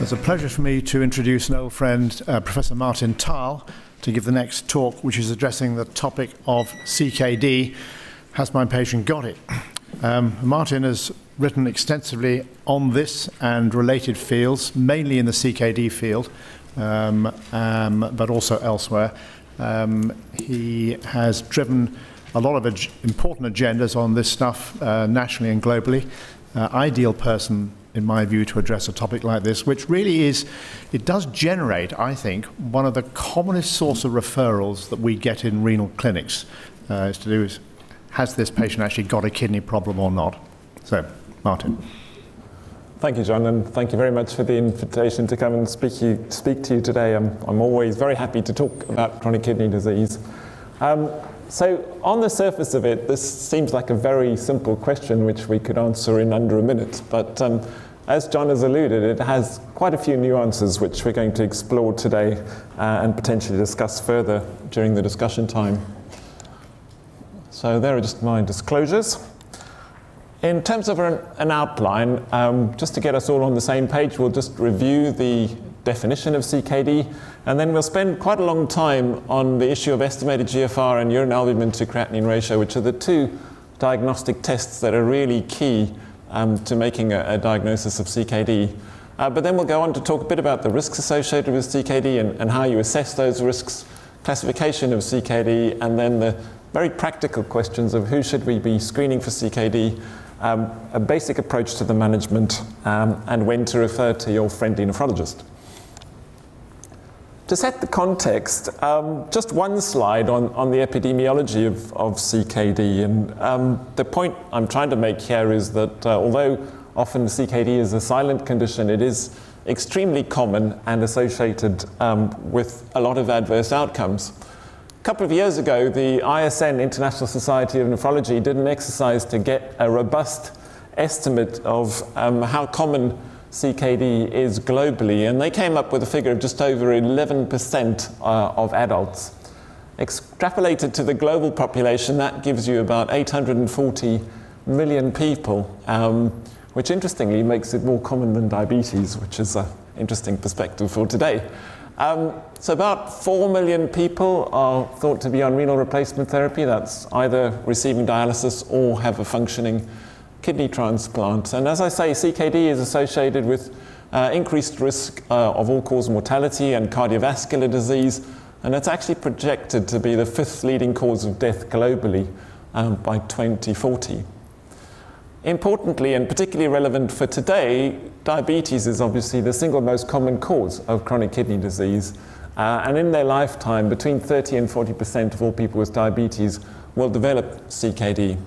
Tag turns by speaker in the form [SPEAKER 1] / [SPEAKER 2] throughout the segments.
[SPEAKER 1] It's a pleasure for me to introduce an old friend, Professor Maarten Taal, to give the next talk, which is addressing the topic of CKD. Has my patient got it? Maarten has written extensively on this and related fields, mainly in the CKD field, but also elsewhere. He has driven a lot of important agendas on this stuff nationally and globally. Ideal person, in my view, to address a topic like this, which really is, it does generate, I think, one of the commonest source of referrals that we get in renal clinics. Is to do with, has this patient actually got a kidney problem or not? So, Maarten.
[SPEAKER 2] Thank you, John, and thank you very much for the invitation to come and speak to you today. I'm always very happy to talk about chronic kidney disease. So on the surface of it, this seems like a very simple question which we could answer in under a minute, but as John has alluded, it has quite a few nuances which we're going to explore today and potentially discuss further during the discussion time. So there are just my disclosures. In terms of an outline, just to get us all on the same page, we'll just review the definition of CKD, and then we'll spend quite a long time on the issue of estimated GFR and urine albumin to creatinine ratio, which are the two diagnostic tests that are really key to making a diagnosis of CKD. But then we'll go on to talk a bit about the risks associated with CKD and how you assess those risks, classification of CKD, and then the very practical questions of who should we be screening for CKD, a basic approach to the management, and when to refer to your friendly nephrologist. To set the context, just one slide on the epidemiology of CKD. And the point I'm trying to make here is that although often CKD is a silent condition, it is extremely common and associated with a lot of adverse outcomes. A couple of years ago, the ISN, International Society of Nephrology, did an exercise to get a robust estimate of how common CKD is globally, and they came up with a figure of just over 11% of adults. Extrapolated to the global population, that gives you about 840 million people, which interestingly makes it more common than diabetes, which is an interesting perspective for today. So about 4 million people are thought to be on renal replacement therapy. That's either receiving dialysis or have a functioning kidney transplant. And as I say, CKD is associated with increased risk of all-cause mortality and cardiovascular disease, and it's actually projected to be the 5th leading cause of death globally by 2040. Importantly, and particularly relevant for today, diabetes is obviously the single most common cause of chronic kidney disease, and in their lifetime, between 30 and 40% of all people with diabetes will develop CKD.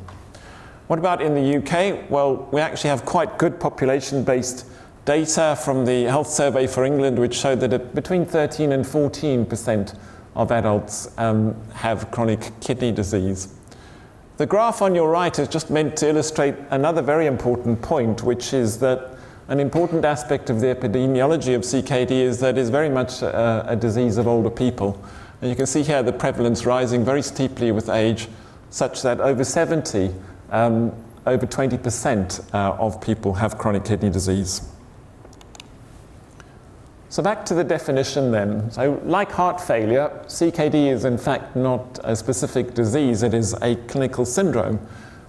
[SPEAKER 2] What about in the UK? Well, we actually have quite good population-based data from the Health Survey for England, which showed that between 13 and 14% of adults have chronic kidney disease. The graph on your right is just meant to illustrate another very important point, which is that an important aspect of the epidemiology of CKD is that it's very much a disease of older people. And you can see here the prevalence rising very steeply with age, such that over 70, over 20% of people have chronic kidney disease. So back to the definition then. So like heart failure, CKD is in fact not a specific disease, it is a clinical syndrome.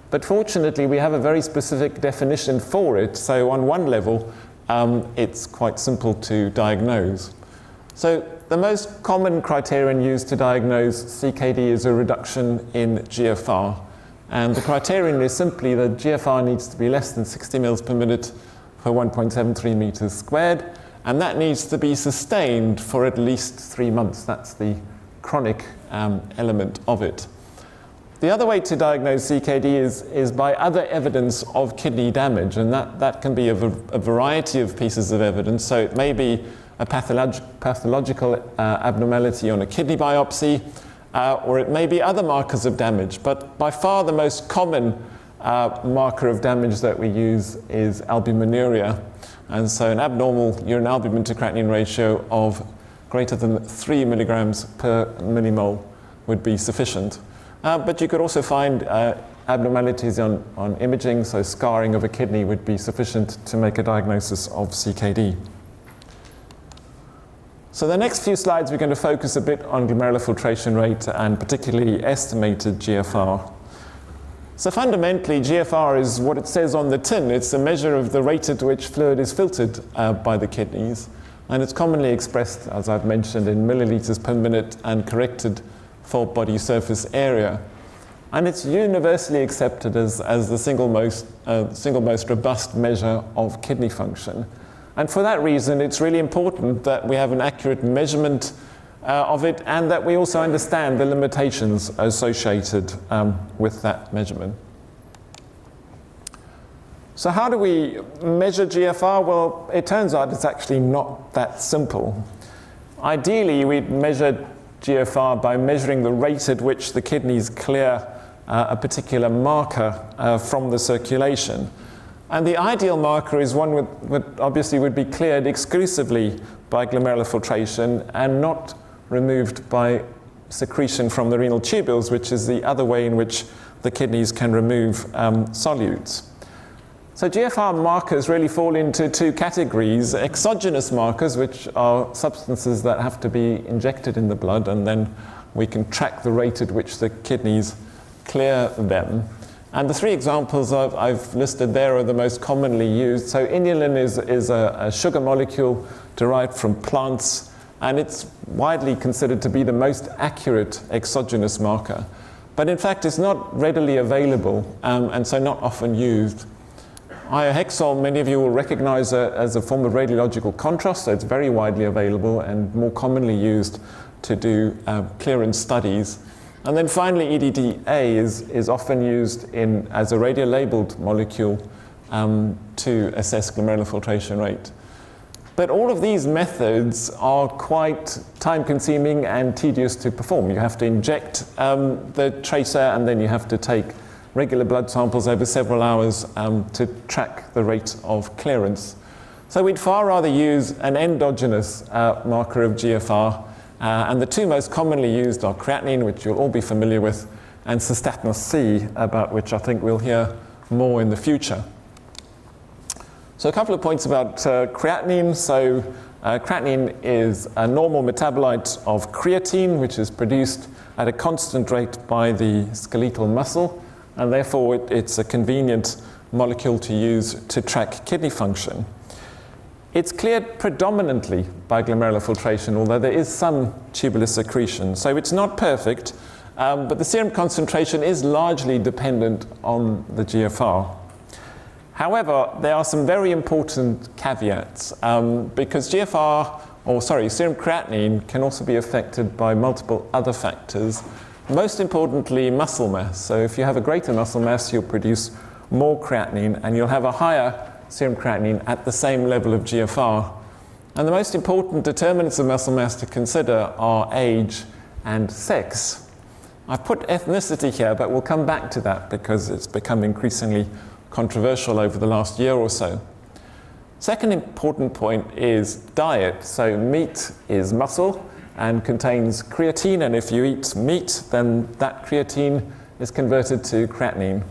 [SPEAKER 2] But fortunately we have a very specific definition for it, so on one level it's quite simple to diagnose. So the most common criterion used to diagnose CKD is a reduction in GFR. And the criterion is simply that GFR needs to be less than 60 mL per minute per 1.73 meters squared, and that needs to be sustained for at least 3 months. That's the chronic element of it. The other way to diagnose CKD is by other evidence of kidney damage, and that can be a variety of pieces of evidence. So it may be a pathological abnormality on a kidney biopsy, or it may be other markers of damage, but by far the most common marker of damage that we use is albuminuria, and so an abnormal urine albumin to creatinine ratio of greater than 3 milligrams per millimole would be sufficient. But you could also find abnormalities on imaging, so scarring of a kidney would be sufficient to make a diagnosis of CKD. So the next few slides we're going to focus a bit on glomerular filtration rate and particularly estimated GFR. So fundamentally, GFR is what it says on the tin. It's a measure of the rate at which fluid is filtered by the kidneys. And it's commonly expressed, as I've mentioned, in milliliters per minute and corrected for body surface area. And it's universally accepted as the single most robust measure of kidney function. And for that reason, it's really important that we have an accurate measurement of it and that we also understand the limitations associated with that measurement. So how do we measure GFR? Well, it turns out it's actually not that simple. Ideally, we'd measure GFR by measuring the rate at which the kidneys clear a particular marker from the circulation. And the ideal marker is one that obviously would be cleared exclusively by glomerular filtration and not removed by secretion from the renal tubules, which is the other way in which the kidneys can remove solutes. So GFR markers really fall into two categories: exogenous markers, which are substances that have to be injected in the blood, and then we can track the rate at which the kidneys clear them. And the three examples I've listed there are the most commonly used. So inulin is a sugar molecule derived from plants, and it's widely considered to be the most accurate exogenous marker. But in fact, it's not readily available, and so not often used. Iohexol, many of you will recognize as a form of radiological contrast, so it's very widely available and more commonly used to do clearance studies. And then finally, EDTA is often used as a radiolabeled molecule to assess glomerular filtration rate. But all of these methods are quite time-consuming and tedious to perform. You have to inject the tracer, and then you have to take regular blood samples over several hours to track the rate of clearance. So we'd far rather use an endogenous marker of GFR, and the two most commonly used are creatinine, which you'll all be familiar with, and cystatin C, about which I think we'll hear more in the future. So a couple of points about creatinine. So creatinine is a normal metabolite of creatine, which is produced at a constant rate by the skeletal muscle, and therefore it's a convenient molecule to use to track kidney function. It's cleared predominantly by glomerular filtration, although there is some tubular secretion. So it's not perfect, but the serum concentration is largely dependent on the GFR. However, there are some very important caveats, because serum creatinine can also be affected by multiple other factors. Most importantly, muscle mass. So if you have a greater muscle mass, you'll produce more creatinine, and you'll have a higher serum creatinine at the same level of GFR. And the most important determinants of muscle mass to consider are age and sex. I've put ethnicity here, but we'll come back to that because it's become increasingly controversial over the last year or so. Second important point is diet. So meat is muscle and contains creatine, and if you eat meat, then that creatine is converted to creatinine.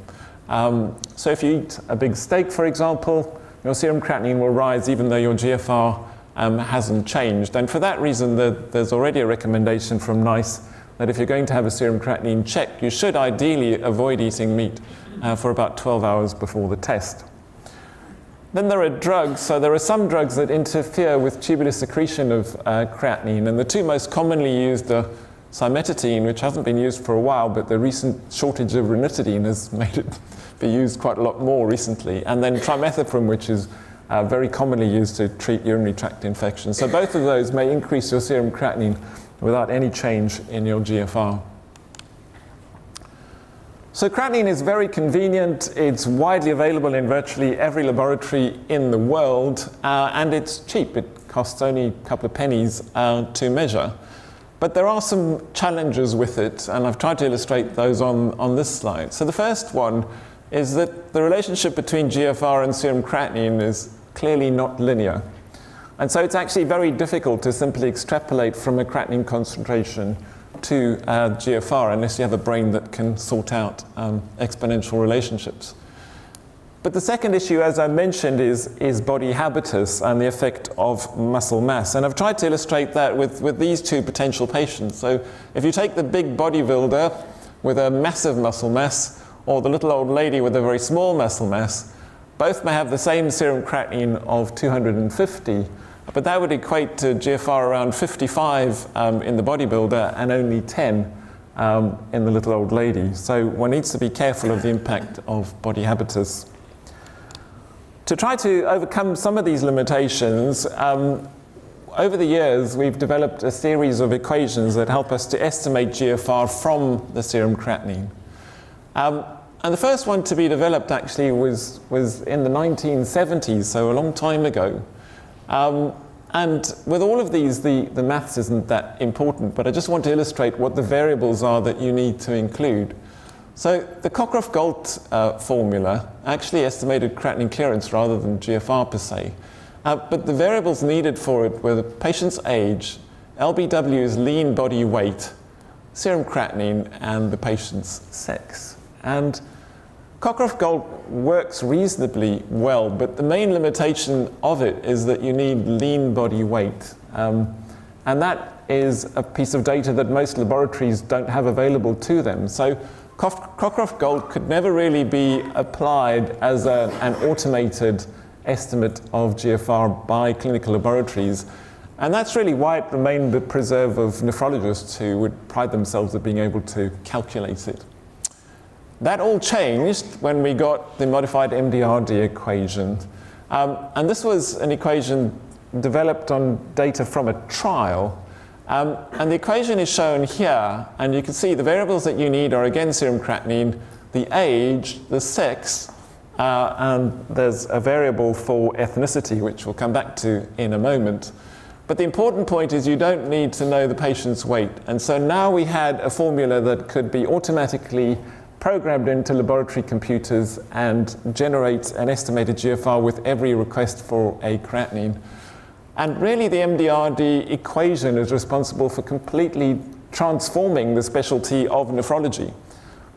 [SPEAKER 2] So if you eat a big steak, for example, your serum creatinine will rise even though your GFR hasn't changed. And for that reason, there's already a recommendation from NICE that if you're going to have a serum creatinine check, you should ideally avoid eating meat for about 12 hours before the test. Then there are drugs. So there are some drugs that interfere with tubular secretion of creatinine, and the two most commonly used are cimetidine, which hasn't been used for a while, but the recent shortage of ranitidine has made it be used quite a lot more recently, and then trimethoprim, which is very commonly used to treat urinary tract infections. So both of those may increase your serum creatinine without any change in your GFR. So creatinine is very convenient. It's widely available in virtually every laboratory in the world, and it's cheap. It costs only a couple of pennies to measure. But there are some challenges with it, and I've tried to illustrate those on this slide. So the first one is that the relationship between GFR and serum creatinine is clearly not linear. And so it's actually very difficult to simply extrapolate from a creatinine concentration to GFR unless you have a brain that can sort out exponential relationships. But the second issue, as I mentioned, is body habitus and the effect of muscle mass. And I've tried to illustrate that with these two potential patients. So if you take the big bodybuilder with a massive muscle mass, or the little old lady with a very small muscle mass, both may have the same serum creatinine of 250, but that would equate to GFR around 55 in the bodybuilder and only 10 in the little old lady. So one needs to be careful of the impact of body habitus. To try to overcome some of these limitations, over the years we've developed a series of equations that help us to estimate GFR from the serum creatinine. And the first one to be developed actually was in the 1970s, so a long time ago. And with all of these, the maths isn't that important, but I just want to illustrate what the variables are that you need to include. So the Cockcroft-Gault formula actually estimated creatinine clearance rather than GFR per se. But the variables needed for it were the patient's age, LBW's lean body weight, serum creatinine, and the patient's sex. And Cockcroft-Gault works reasonably well, but the main limitation of it is that you need lean body weight. And that is a piece of data that most laboratories don't have available to them. So Cockcroft-Gault could never really be applied as an automated estimate of GFR by clinical laboratories. And that's really why it remained the preserve of nephrologists who would pride themselves at being able to calculate it. That all changed when we got the modified MDRD equation. And this was an equation developed on data from a trial. And the equation is shown here, and you can see the variables that you need are again serum creatinine, the age, the sex, and there's a variable for ethnicity, which we'll come back to in a moment. But the important point is you don't need to know the patient's weight. And so now we had a formula that could be automatically programmed into laboratory computers and generate an estimated GFR with every request for a creatinine. And really the MDRD equation is responsible for completely transforming the specialty of nephrology.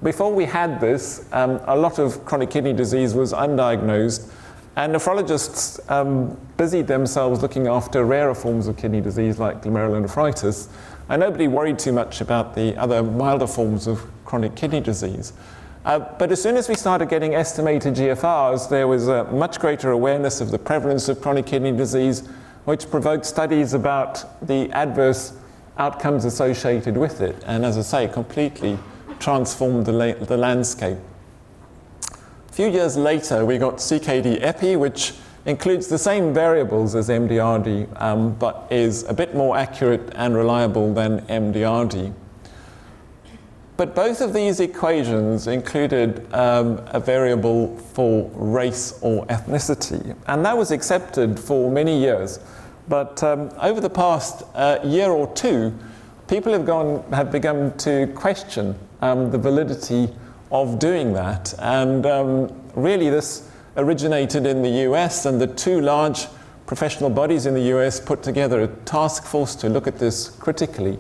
[SPEAKER 2] Before we had this, a lot of chronic kidney disease was undiagnosed, and nephrologists busied themselves looking after rarer forms of kidney disease like glomerulonephritis, and nobody worried too much about the other milder forms of chronic kidney disease. But as soon as we started getting estimated GFRs, there was a much greater awareness of the prevalence of chronic kidney disease, which provoked studies about the adverse outcomes associated with it, and as I say, completely transformed the landscape. A few years later, we got CKD Epi, which includes the same variables as MDRD, but is a bit more accurate and reliable than MDRD. But both of these equations included a variable for race or ethnicity, and that was accepted for many years. But over the past year or two, people have begun to question the validity of doing that. And really this originated in the US, and the two large professional bodies in the US put together a task force to look at this critically.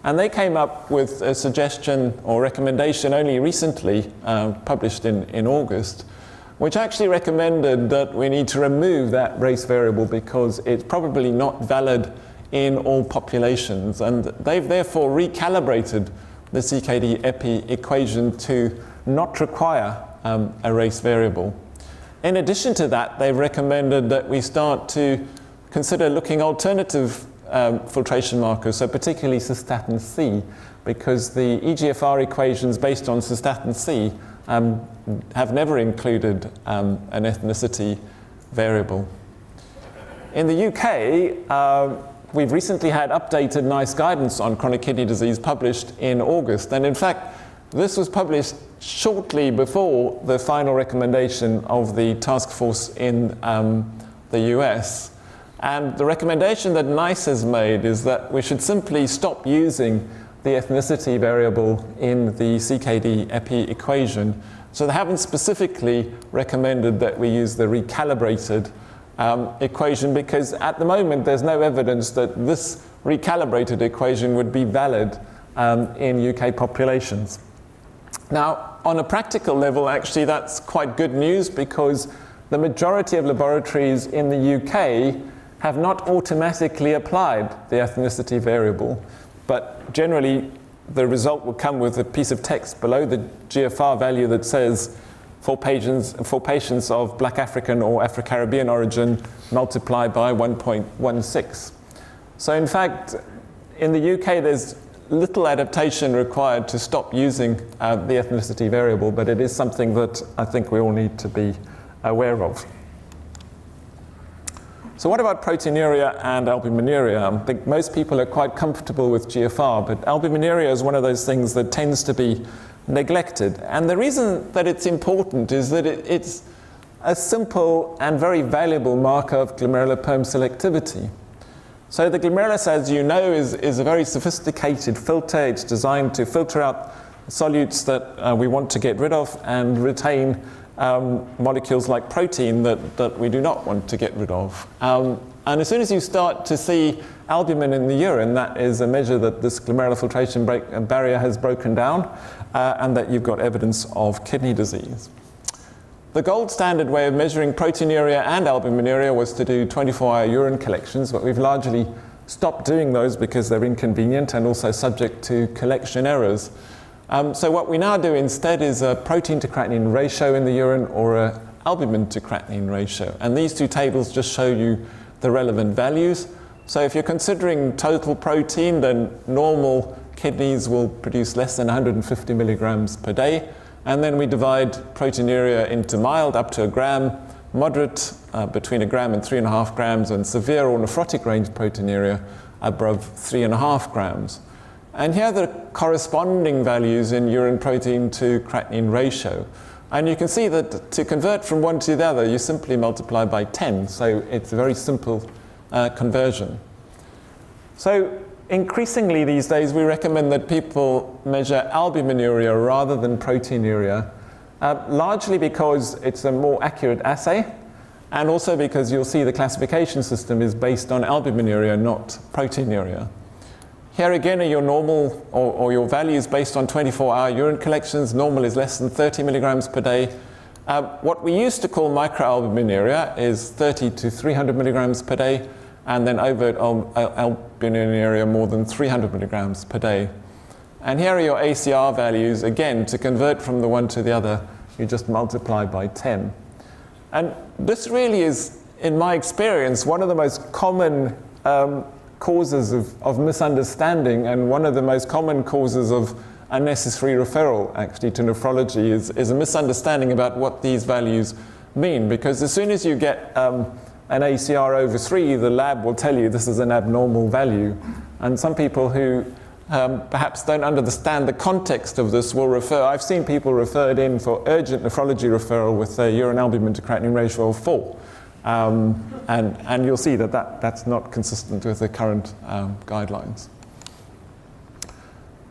[SPEAKER 2] And they came up with a suggestion or recommendation only recently, published in August, which actually recommended that we need to remove that race variable because it's probably not valid in all populations. And they've therefore recalibrated the CKD Epi equation to not require a race variable. In addition to that, they've recommended that we start to consider looking alternative filtration markers, so particularly cystatin C, because the EGFR equations based on cystatin C have never included an ethnicity variable. In the UK, we've recently had updated NICE guidance on chronic kidney disease published in August, and in fact, this was published shortly before the final recommendation of the task force in the US. And the recommendation that NICE has made is that we should simply stop using the ethnicity variable in the CKD Epi equation. So they haven't specifically recommended that we use the recalibrated equation, because at the moment there's no evidence that this recalibrated equation would be valid in UK populations. Now, on a practical level, actually, that's quite good news, because the majority of laboratories in the UK have not automatically applied the ethnicity variable, but generally the result will come with a piece of text below the GFR value that says, for patients of Black African or Afro-Caribbean origin, multiply by 1.16. So in fact, in the UK, there's little adaptation required to stop using the ethnicity variable, but it is something that I think we all need to be aware of. So what about proteinuria and albuminuria? I think most people are quite comfortable with GFR, but albuminuria is one of those things that tends to be neglected. And the reason that it's important is that it's a simple and very valuable marker of glomerular perm selectivity. So the glomerulus, as you know, is a very sophisticated filter. It's designed to filter out solutes that we want to get rid of and retain molecules like protein that we do not want to get rid of. And as soon as you start to see albumin in the urine, that is a measure that this glomerular filtration barrier has broken down and that you've got evidence of kidney disease. The gold standard way of measuring proteinuria and albuminuria was to do 24-hour urine collections, but we've largely stopped doing those because they're inconvenient and also subject to collection errors. So what we now do instead is a protein to creatinine ratio in the urine or a albumin to creatinine ratio. And these two tables just show you the relevant values. So if you're considering total protein, then normal kidneys will produce less than 150 milligrams per day. And then we divide proteinuria into mild up to a gram, moderate between a gram and 3.5 grams, and severe or nephrotic range proteinuria above 3.5 grams. And here are the corresponding values in urine protein to creatinine ratio. And you can see that to convert from one to the other, you simply multiply by 10. So it's a very simple conversion. So increasingly these days, we recommend that people measure albuminuria rather than proteinuria, largely because it's a more accurate assay, and also because you'll see the classification system is based on albuminuria, not proteinuria. Here again are your normal or your values based on 24-hour urine collections. Normal is less than 30 milligrams per day. What we used to call microalbuminuria is 30 to 300 milligrams per day, and then overt albuminuria more than 300 milligrams per day. And here are your ACR values. Again, to convert from the one to the other, you just multiply by 10. And this really is, in my experience, one of the most common causes of misunderstanding, and one of the most common causes of unnecessary referral, actually, to nephrology is a misunderstanding about what these values mean. Because as soon as you get an ACR over 3, the lab will tell you this is an abnormal value. And some people who perhaps don't understand the context of this will refer. I've seen people referred in for urgent nephrology referral with a urine albumin to creatinine ratio of 4. And you'll see that's not consistent with the current guidelines.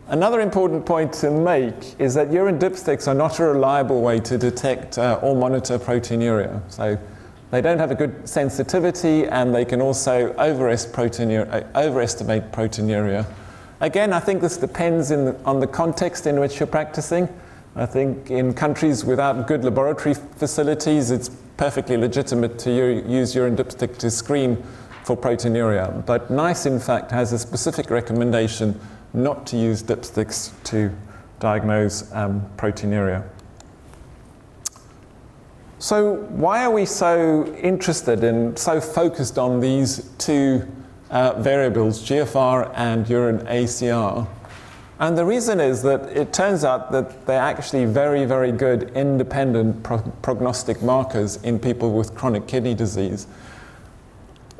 [SPEAKER 2] Another important point to make is that urine dipsticks are not a reliable way to detect or monitor proteinuria. So they don't have a good sensitivity, and they can also overestimate proteinuria. Again, I think this depends on the context in which you're practicing. I think in countries without good laboratory facilities, it's perfectly legitimate to use urine dipstick to screen for proteinuria. But NICE, in fact, has a specific recommendation not to use dipsticks to diagnose proteinuria. So why are we so interested and so focused on these two variables, GFR and urine ACR? And the reason is that it turns out that they're actually very, very good independent prognostic markers in people with chronic kidney disease.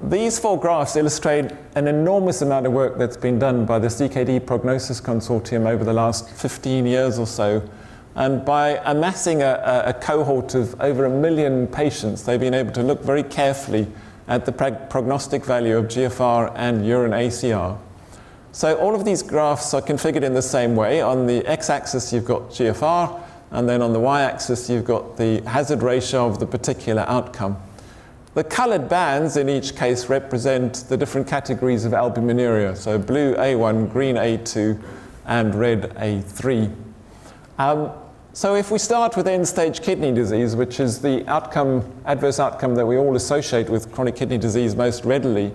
[SPEAKER 2] These 4 graphs illustrate an enormous amount of work that's been done by the CKD Prognosis Consortium over the last 15 years or so. And by amassing a cohort of over 1 million patients, they've been able to look very carefully at the prognostic value of GFR and urine ACR. So all of these graphs are configured in the same way. On the x-axis, you've got GFR, and then on the y-axis, you've got the hazard ratio of the particular outcome. The colored bands in each case represent the different categories of albuminuria. So blue A1, green A2, and red A3. So if we start with end-stage kidney disease, which is the adverse outcome that we all associate with chronic kidney disease most readily,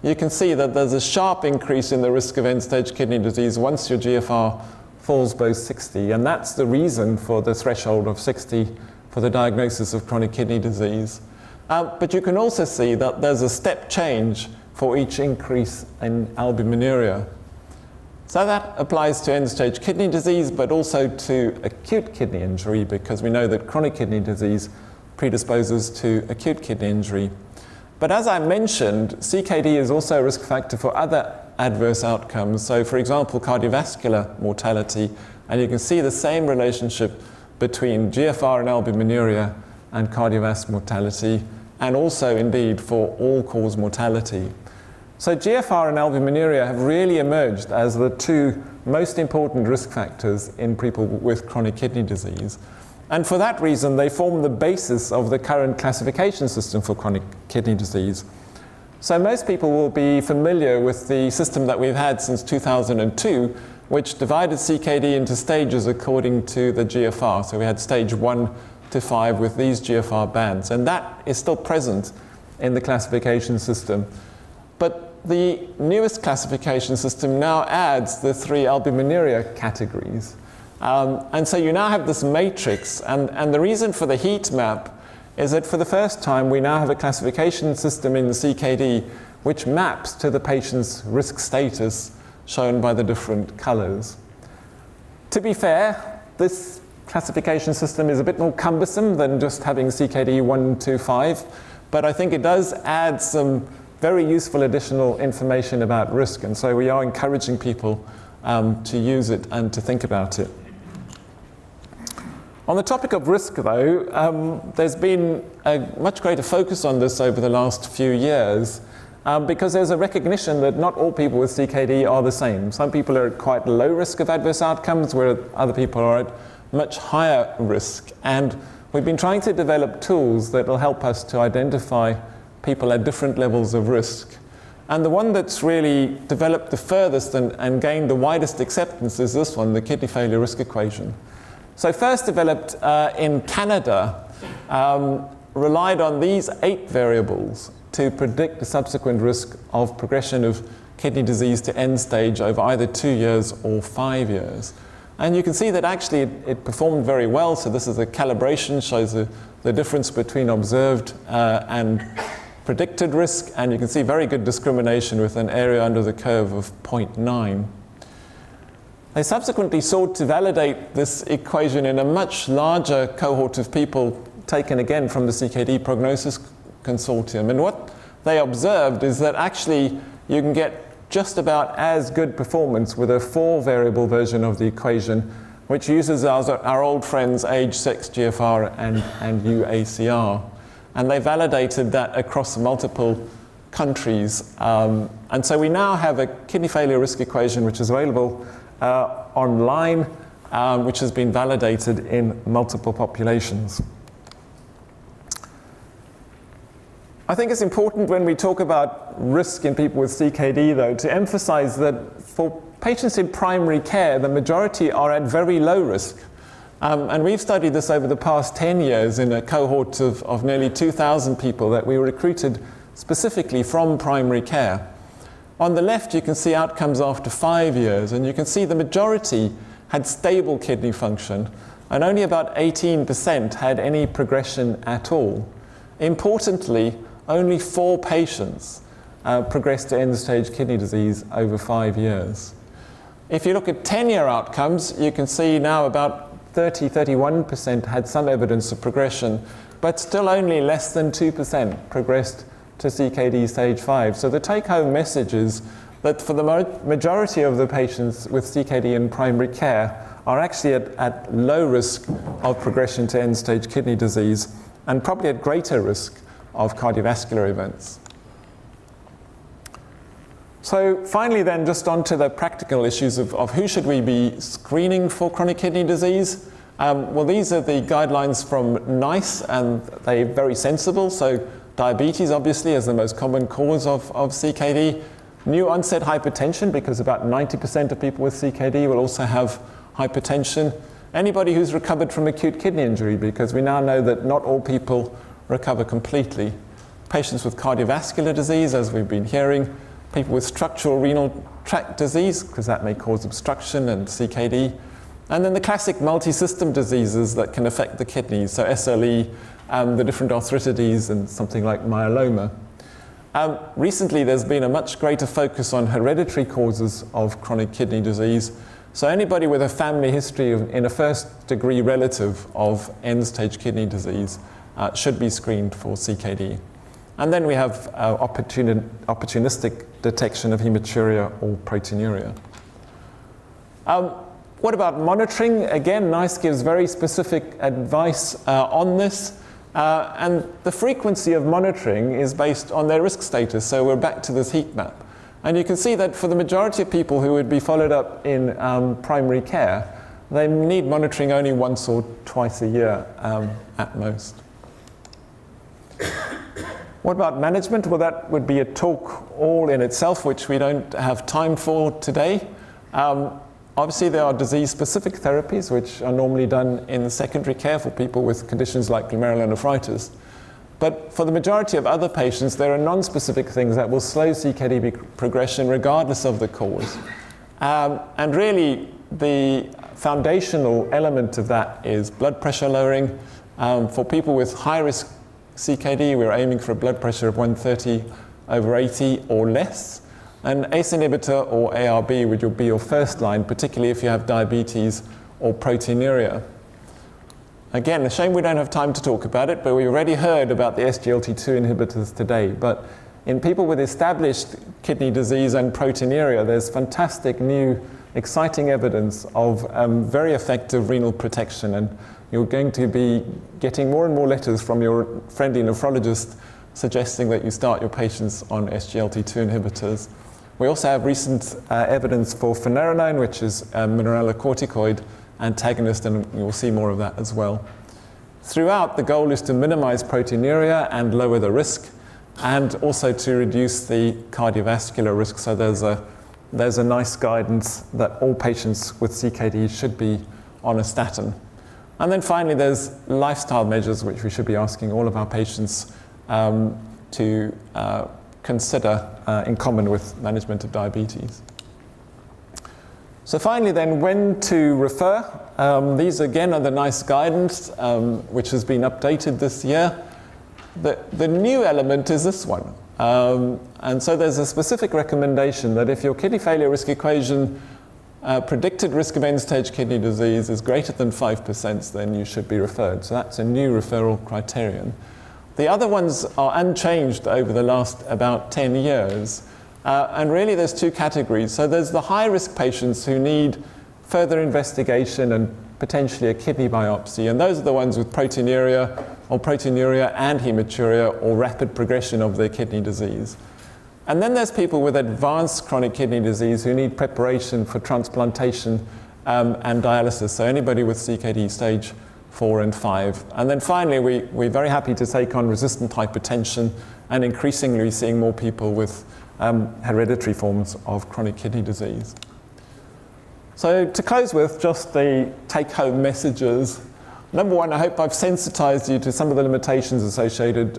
[SPEAKER 2] you can see that there's a sharp increase in the risk of end-stage kidney disease once your GFR falls below 60, and that's the reason for the threshold of 60 for the diagnosis of chronic kidney disease. But you can also see that there's a step change for each increase in albuminuria. So that applies to end-stage kidney disease, but also to acute kidney injury, because we know that chronic kidney disease predisposes to acute kidney injury. But as I mentioned, CKD is also a risk factor for other adverse outcomes. So for example, cardiovascular mortality, and you can see the same relationship between GFR and albuminuria and cardiovascular mortality, and also indeed for all-cause mortality. So GFR and albuminuria have really emerged as the two most important risk factors in people with chronic kidney disease. And for that reason, they form the basis of the current classification system for chronic kidney disease. So most people will be familiar with the system that we've had since 2002, which divided CKD into stages according to the GFR. So we had stage 1 to 5 with these GFR bands, and that is still present in the classification system. But the newest classification system now adds the 3 albuminuria categories. And so you now have this matrix, and the reason for the heat map is that for the first time we now have a classification system in the CKD which maps to the patient's risk status shown by the different colors. To be fair, this classification system is a bit more cumbersome than just having CKD 1 to 5, but I think it does add some very useful additional information about risk, and so we are encouraging people to use it and to think about it. On the topic of risk, though, there's been a much greater focus on this over the last few years because there's a recognition that not all people with CKD are the same. Some people are at quite low risk of adverse outcomes, where other people are at much higher risk. And we've been trying to develop tools that will help us to identify people at different levels of risk. And the one that's really developed the furthest and gained the widest acceptance is this one, the kidney failure risk equation. So first developed in Canada, relied on these 8 variables to predict the subsequent risk of progression of kidney disease to end stage over either 2 years or 5 years. And you can see that actually it performed very well. So this is a calibration, shows the difference between observed and predicted risk, and you can see very good discrimination with an area under the curve of 0.9. They subsequently sought to validate this equation in a much larger cohort of people taken again from the CKD Prognosis Consortium. And what they observed is that actually you can get just about as good performance with a 4-variable version of the equation, which uses our old friends age, sex, GFR, and UACR. And they validated that across multiple countries. And so we now have a kidney failure risk equation which is available online, which has been validated in multiple populations. I think it's important when we talk about risk in people with CKD, though, to emphasize that for patients in primary care, the majority are at very low risk. And we've studied this over the past 10 years in a cohort of nearly 2,000 people that we recruited specifically from primary care. On the left, you can see outcomes after 5 years, and you can see the majority had stable kidney function, and only about 18% had any progression at all. Importantly, only 4 patients progressed to end-stage kidney disease over 5 years. If you look at 10-year outcomes, you can see now about 31% had some evidence of progression, but still only less than 2% progressed to CKD stage 5. So the take-home message is that for the majority of the patients with CKD in primary care are actually at low risk of progression to end-stage kidney disease, and probably at greater risk of cardiovascular events. So finally then, just on to the practical issues of who should we be screening for chronic kidney disease. Well, these are the guidelines from NICE, and they're very sensible. So diabetes, obviously, is the most common cause of CKD. New onset hypertension, because about 90% of people with CKD will also have hypertension. anybody who's recovered from acute kidney injury, because we now know that not all people recover completely. Patients with cardiovascular disease, as we've been hearing, people with structural renal tract disease, because that may cause obstruction and CKD, and then the classic multi-system diseases that can affect the kidneys, so SLE, the different arthritides, and something like myeloma. Recently, there's been a much greater focus on hereditary causes of chronic kidney disease. So anybody with a family history in a first-degree relative of end-stage kidney disease should be screened for CKD. And then we have opportunistic detection of hematuria or proteinuria. What about monitoring? Again, NICE gives very specific advice on this. And the frequency of monitoring is based on their risk status. So we're back to this heat map. And you can see that for the majority of people who would be followed up in primary care, they need monitoring only once or twice a year at most. What about management? Well, that would be a talk all in itself, which we don't have time for today. Obviously, there are disease-specific therapies, which are normally done in secondary care for people with conditions like glomerulonephritis. But for the majority of other patients, there are non-specific things that will slow CKD progression regardless of the cause. And really, the foundational element of that is blood pressure lowering. For people with high-risk CKD, we're aiming for a blood pressure of 130/80 or less. An ACE inhibitor or ARB would be your first line, particularly if you have diabetes or proteinuria. Again, a shame we don't have time to talk about it, but we already heard about the SGLT2 inhibitors today. But in people with established kidney disease and proteinuria, there's fantastic new, exciting evidence of very effective renal protection. And you're going to be getting more and more letters from your friendly nephrologist suggesting that you start your patients on SGLT2 inhibitors. We also have recent evidence for finerenone, which is a mineralocorticoid antagonist, and you'll see more of that as well. Throughout, the goal is to minimize proteinuria and lower the risk, and also to reduce the cardiovascular risk. So there's a nice guidance that all patients with CKD should be on a statin. And then finally, there's lifestyle measures, which we should be asking all of our patients to consider in common with management of diabetes. So finally then, when to refer. These again are the NICE guidance, which has been updated this year. The new element is this one. And so there's a specific recommendation that if your kidney failure risk equation predicted risk of end-stage kidney disease is greater than 5%, then you should be referred. So that's a new referral criterion. The other ones are unchanged over the last about 10 years. And really there's two categories. So there's the high-risk patients who need further investigation and potentially a kidney biopsy. And those are the ones with proteinuria and hematuria or rapid progression of their kidney disease. And then there's people with advanced chronic kidney disease who need preparation for transplantation and dialysis. So anybody with CKD stage 4 and 5. And then finally, we're very happy to take on resistant hypertension and increasingly seeing more people with hereditary forms of chronic kidney disease. So to close with, just the take-home messages. Number one, I hope I've sensitized you to some of the limitations associated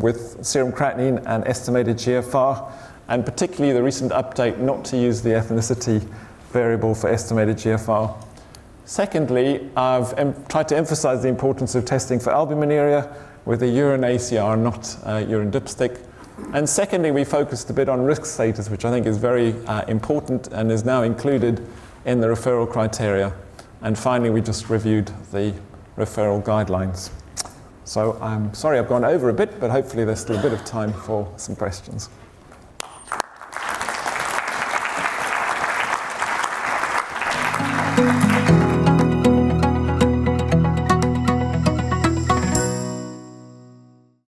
[SPEAKER 2] with serum creatinine and estimated GFR, and particularly the recent update not to use the ethnicity variable for estimated GFR. Secondly, I've tried to emphasize the importance of testing for albuminuria with a urine ACR, not urine dipstick. And secondly, we focused a bit on risk status, which I think is very important and is now included in the referral criteria. And finally, we just reviewed the referral guidelines. So I'm sorry I've gone over a bit, but hopefully there's still a bit of time for some questions.